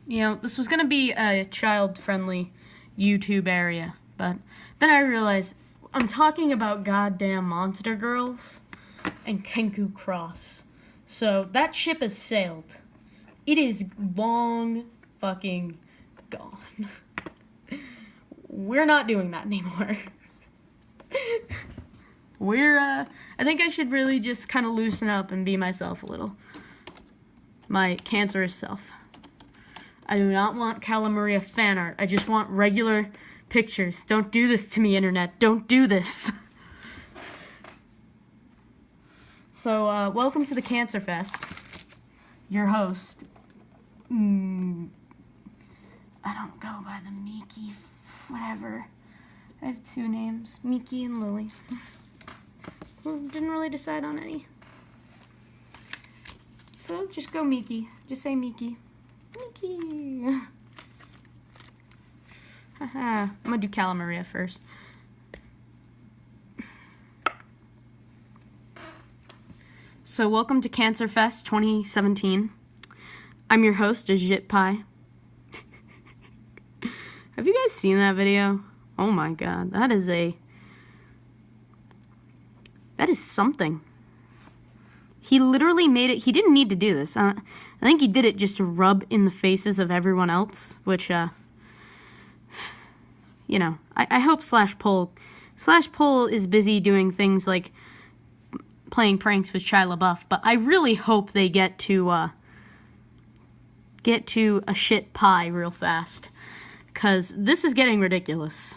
You know, this was gonna be a child-friendly YouTube area, but then I realized I'm talking about goddamn Monster Girls and Kenku Cross. So that ship has sailed. It is long fucking gone. We're not doing that anymore. I think I should really just kind of loosen up and be myself a little. My cancerous self. I do not want Cala Maria fan art. I just want regular pictures. Don't do this to me, internet. Don't do this. So, welcome to the Cancer Fest. Your host. I don't go by the Miki, whatever. I have two names, Miki and Lily. Didn't really decide on any. So, just go Miki. Just say Miki. Miki! Haha. I'm gonna do Cala Maria first. So, welcome to Cancer Fest 2017. I'm your host, Ajit Pai. Have you guys seen that video? Oh my god, that is something. He literally made it. He didn't need to do this. I think he did it just to rub in the faces of everyone else, which, you know, I hope Slash Pull is busy doing things like playing pranks with Shia LaBeouf, but I really hope they get to a shit pie real fast, because this is getting ridiculous.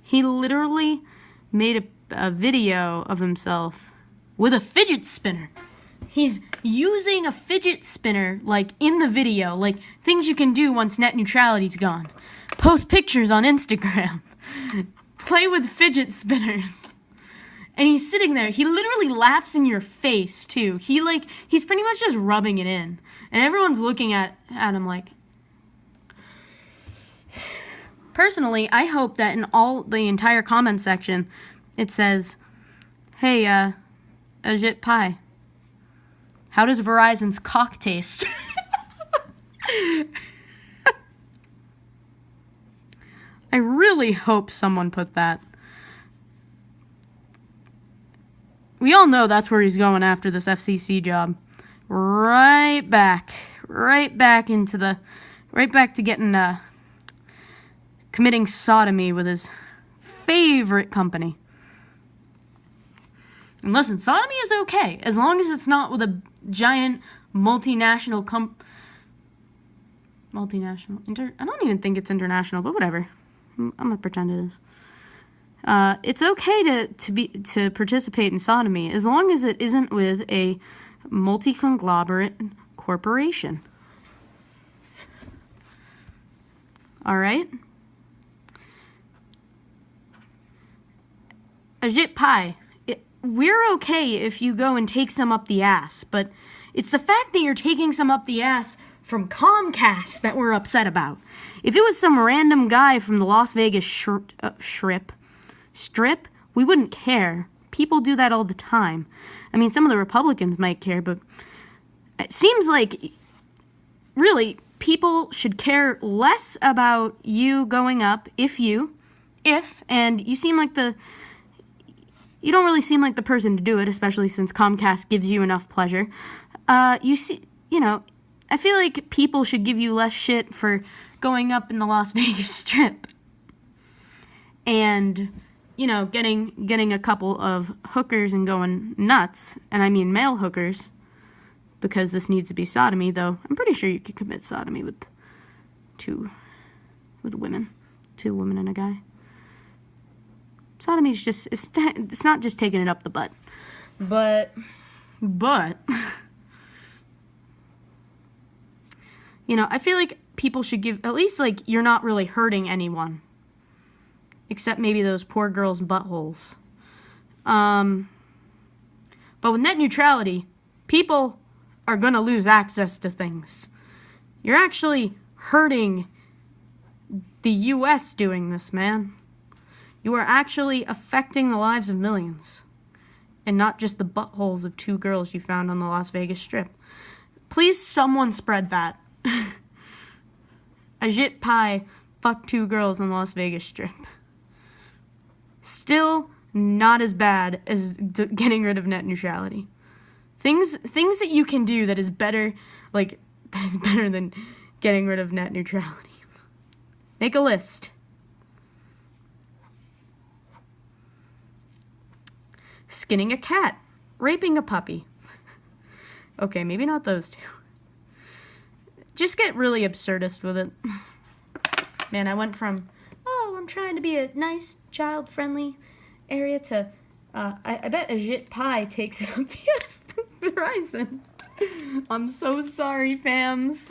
He literally made a video of himself with a fidget spinner. He's using a fidget spinner, like, in the video. Like, things you can do once net neutrality's gone. Post pictures on Instagram. Play with fidget spinners. And he's sitting there. He literally laughs in your face, too. He's pretty much just rubbing it in. And everyone's looking at him like... Personally, I hope that in the entire comment section, it says, "Hey, Ajit Pai, how does Verizon's cock taste?" I really hope someone put that. We all know that's where he's going after this FCC job. Right back to getting, committing sodomy with his favorite company. And listen, sodomy is okay, as long as it's not with a giant multinational I don't even think it's international, but whatever. I'm gonna pretend it is. It's okay to participate in sodomy, as long as it isn't with a multi-conglomerate corporation. Alright? Ajit Pai, we're okay if you go and take some up the ass, but it's the fact that you're taking some up the ass from Comcast that we're upset about. If it was some random guy from the Las Vegas strip, we wouldn't care. People do that all the time. I mean, some of the Republicans might care, but it seems like, really, people should care less about you going up and you seem like you don't really seem like the person to do it, especially since Comcast gives you enough pleasure. I feel like people should give you less shit for going up in the Las Vegas Strip and, getting a couple of hookers and going nuts. And I mean male hookers, because this needs to be sodomy, though I'm pretty sure you could commit sodomy with two women and a guy. Sodomy is just, it's not just taking it up the butt. But, I feel like people should give, at least, you're not really hurting anyone. Except maybe those poor girls' buttholes. But with net neutrality, people are gonna lose access to things. You're actually hurting the U.S. doing this, man. You are actually affecting the lives of millions. and not just the buttholes of 2 girls you found on the Las Vegas Strip. Please, someone spread that. Ajit Pai fucked 2 girls on the Las Vegas Strip. Still not as bad as getting rid of net neutrality. Things that you can do that is better, that is better than getting rid of net neutrality. Make a list. Skinning a cat. Raping a puppy. Okay, maybe not those 2. Just get really absurdist with it. Man, I went from, I'm trying to be a nice, child-friendly area to, I bet Ajit Pai takes it up the horizon. I'm so sorry, fams.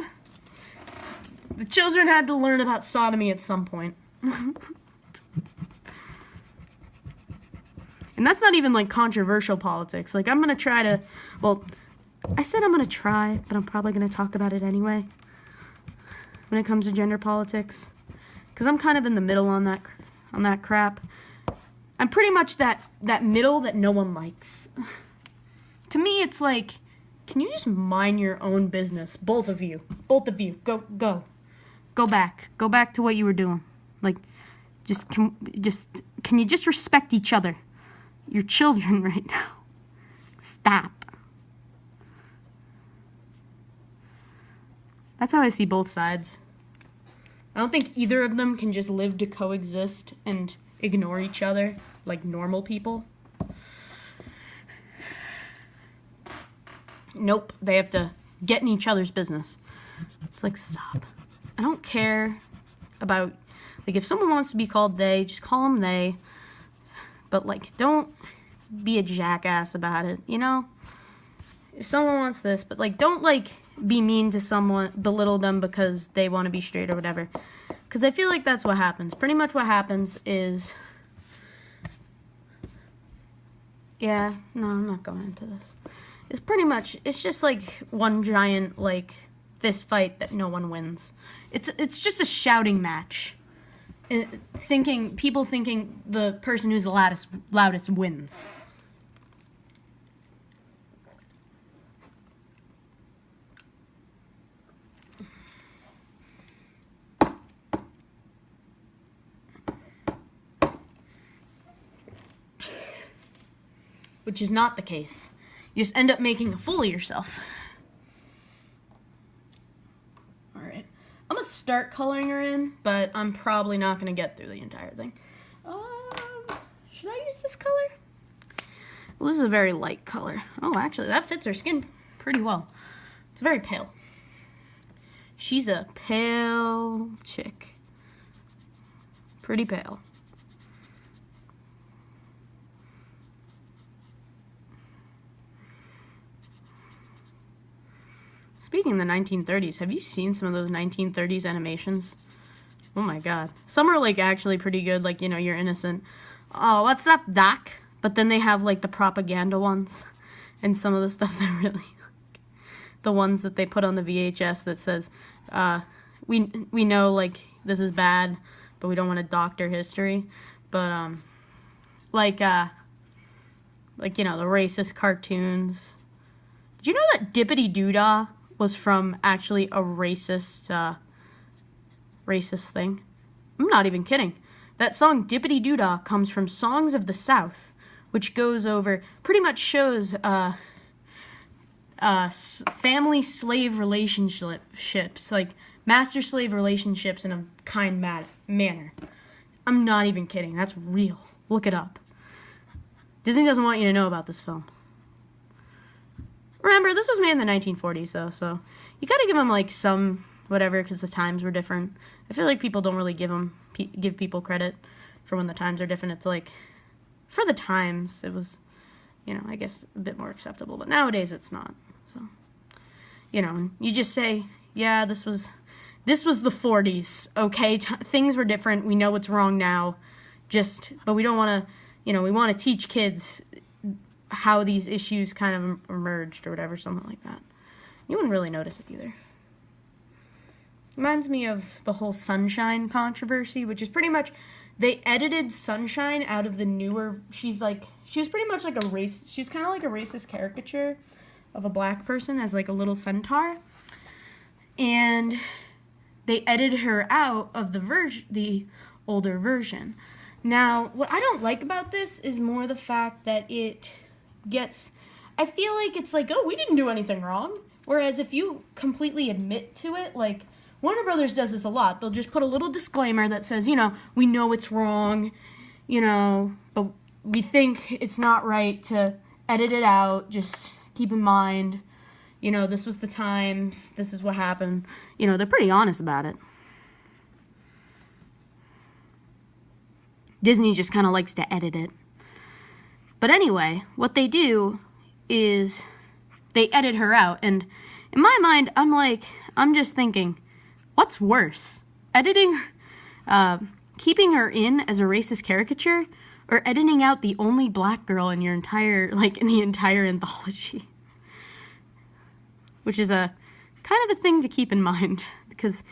The children had to learn about sodomy at some point. And that's not even, controversial politics. I'm going to try to, I said I'm going to try, but I'm probably going to talk about it anyway when it comes to gender politics. Because I'm kind of in the middle on that crap. I'm pretty much that middle that no one likes. To me, it's like, can you just mind your own business? Both of you. Go back. Go back to what you were doing. Can you just respect each other? You're children right now. Stop. That's how I see both sides. I don't think either of them can just live to coexist and ignore each other like normal people. Nope, they have to get in each other's business. It's stop. I don't care about, if someone wants to be called they, just call them they. But, don't be a jackass about it, you know? If someone wants this, but, don't, be mean to someone, belittle them because they want to be straight or whatever. Because I feel like that's what happens. Pretty much what happens is... Yeah, no, I'm not going into this. It's just, one giant, fist fight that no one wins. It's just a shouting match. People thinking the person who's the loudest wins. Which is not the case. You just end up making a fool of yourself. Alright. I'm going to start coloring her in, but I'm probably not going to get through the entire thing. Should I use this color? Well, this is a very light color. Oh, actually, that fits her skin pretty well. It's very pale. She's a pale chick. Pretty pale. Speaking of the 1930s, have you seen some of those 1930s animations? Oh my god. Some are, actually pretty good, You're Innocent. Oh, what's up, Doc? But then they have, the propaganda ones. And some of the stuff that really, the ones that they put on the VHS that says, we know, this is bad, but we don't want to doctor history. But, the racist cartoons. Did you know that Dippity Doodah was from actually a racist thing? I'm not even kidding. That song Dippity Doodah comes from Songs of the South, which goes over, pretty much shows family slave relationships, master-slave relationships in a kind manner. I'm not even kidding. That's real. Look it up. Disney doesn't want you to know about this film. Remember, this was made in the 1940s, though, so you gotta give them, some whatever, because the times were different. I feel like people don't really give people credit for when the times are different. It's for the times, it was, I guess a bit more acceptable, but nowadays it's not, so, you just say, yeah, this was the 40s, okay, things were different, we know what's wrong now, but we don't want to, we want to teach kids how these issues kind of emerged or whatever, something like that. You wouldn't really notice it either. Reminds me of the whole sunshine controversy, which is pretty much they edited Sunshine out of the newer. She was pretty much like she was kind of like a racist caricature of a black person as like a little centaur, and they edited her out of the older version. Now, what I don't like about this is more the fact that I feel like it's like, oh, we didn't do anything wrong. Whereas if you completely admit to it, like Warner Brothers does this a lot. They'll just put a little disclaimer that says, we know it's wrong, but we think it's not right to edit it out. Just keep in mind, this was the times, this is what happened. They're pretty honest about it. Disney just kind of likes to edit it. But anyway, what they do is they edit her out. And in my mind, I'm just thinking, what's worse? Keeping her in as a racist caricature, or editing out the only black girl in your entire anthology? Which is a kind of a thing to keep in mind, because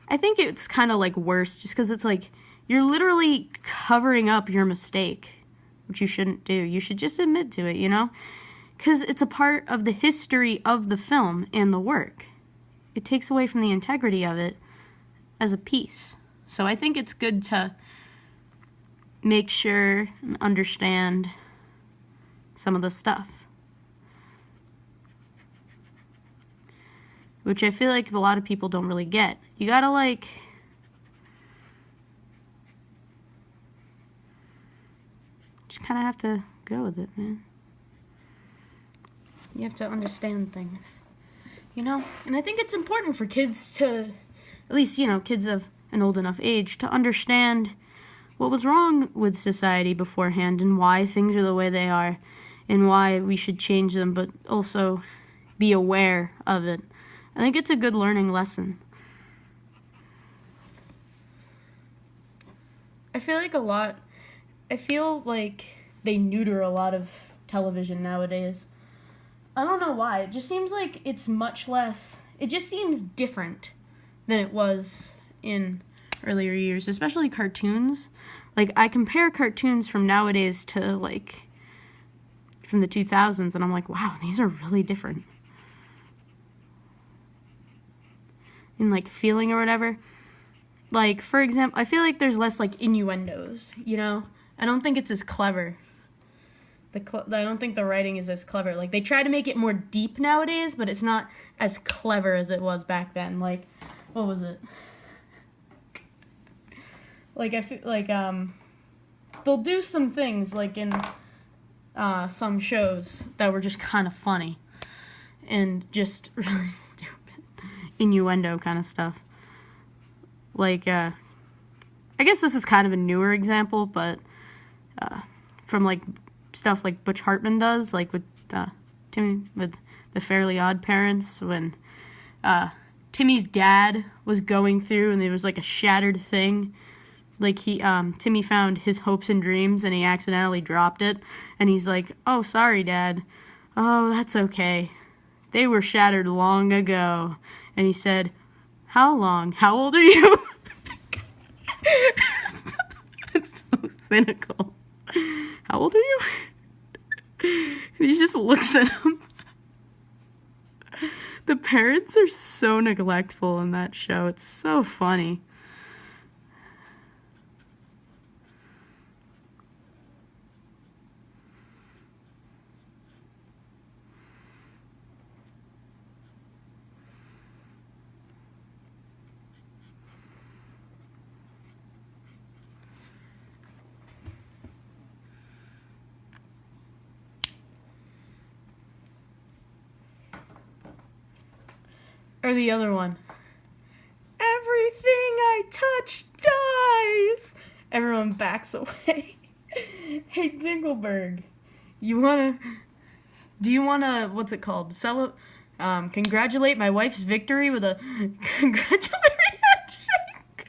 I think it's kind of like worse just because it's like you're literally covering up your mistake, which you shouldn't do. You should just admit to it, because it's a part of the history of the film and the work. It takes away from the integrity of it as a piece. So I think it's good to make sure and understand some of the stuff, which I feel like a lot of people don't really get. You gotta just kind of have to go with it, man. You have to understand things, And I think it's important for kids to, at least, kids of an old enough age, to understand what was wrong with society beforehand and why things are the way they are and why we should change them, but also be aware of it. I think it's a good learning lesson. I feel like they neuter a lot of television nowadays. I don't know why. It just seems like it's much less. It just seems different than it was in earlier years, especially cartoons. Like, I compare cartoons from nowadays to, from the 2000s, and I'm like, wow, these are really different. In, feeling or whatever. For example, I feel like there's less, innuendos, I don't think it's as clever. I don't think the writing is as clever. They try to make it more deep nowadays, but it's not as clever as it was back then. What was it? I feel they'll do some things, in some shows that were just kind of funny. And just really stupid. Innuendo kind of stuff. I guess this is kind of a newer example, but from, stuff like Butch Hartman does, with Timmy, with the Fairly Odd Parents, when Timmy's dad was going through and there was a shattered thing, Timmy found his hopes and dreams and he accidentally dropped it, and he's like, oh, sorry, Dad. Oh, that's okay. They were shattered long ago. And he said, how long? How old are you? It's so cynical. How old are you? And he just looks at him. The parents are so neglectful in that show. It's so funny. Or the other one. Everything I touch dies. Everyone backs away. Hey, Dinkelberg, do you wanna, what's it called? Congratulate my wife's victory with a congratulatory handshake.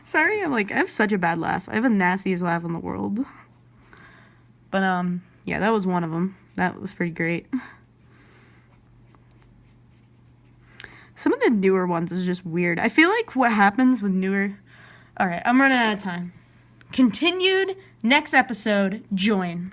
Sorry, I have such a bad laugh. I have the nastiest laugh in the world. But, yeah, that was one of them. That was pretty great. Some of the newer ones is just weird. I feel like what happens with newer All right, I'm running out of time. Continued next episode. Join.